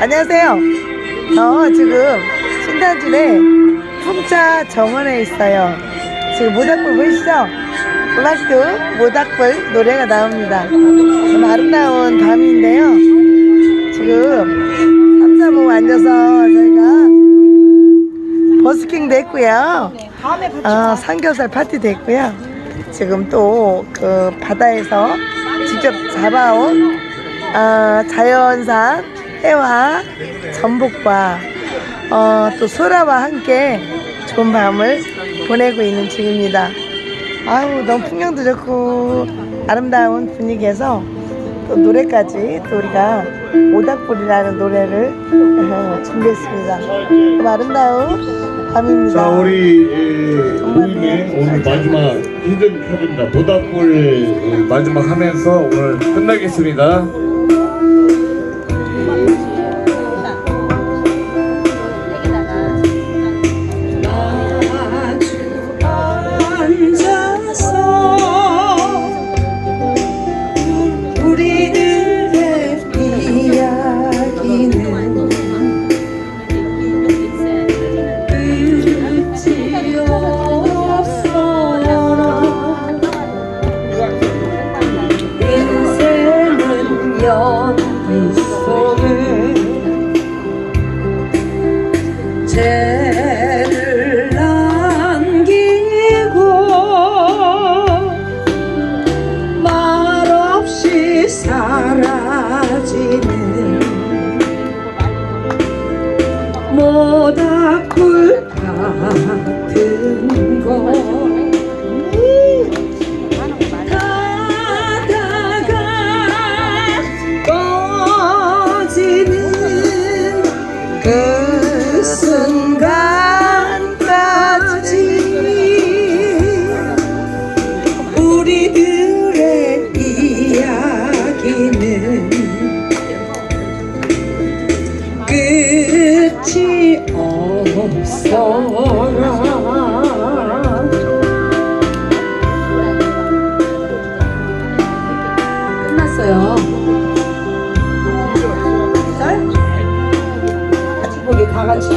안녕하세요. 지금 신탄진의 풍차 정원에 있어요. 지금 모닥불 보이시죠? 음악도 모닥불 노래가 나옵니다. 너무 아름다운 밤인데요. 지금 3, 4, 5 앉아서 저희가 버스킹도 했고요. 삼겹살 파티도 했고요. 지금 또 그 바다에서 직접 잡아온 자연산 해와 전복과 또 소라와 함께 좋은 밤을 보내고 있는 중입니다. 아우, 너무 풍경도 좋고 아름다운 분위기에서 또 노래까지 또 우리가 모닥불이라는 노래를 준비했습니다. 너무 아름다운 밤입니다. 자, 우리 모임의 오늘 마지막 힘든 카드입니다. 모닥불 마지막 하면서 오늘 끝나겠습니다. 죄를 남기고 말없이 사라지는 모닥불 같은 곳 그 순간까지 우리들의 이야기는 끝이 없어라. 끝났어요. 거기 가같이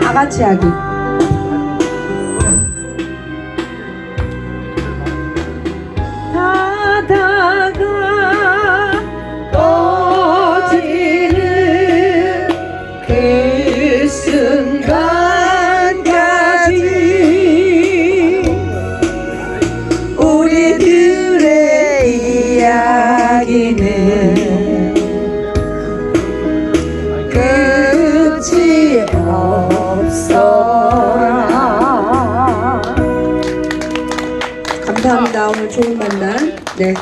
다 같이 하기. 바다가 꺼지는 그 순간까지 우리들의 이야기는 끝이 없어라. 감사합니다. 오늘 좋은 만남. 네.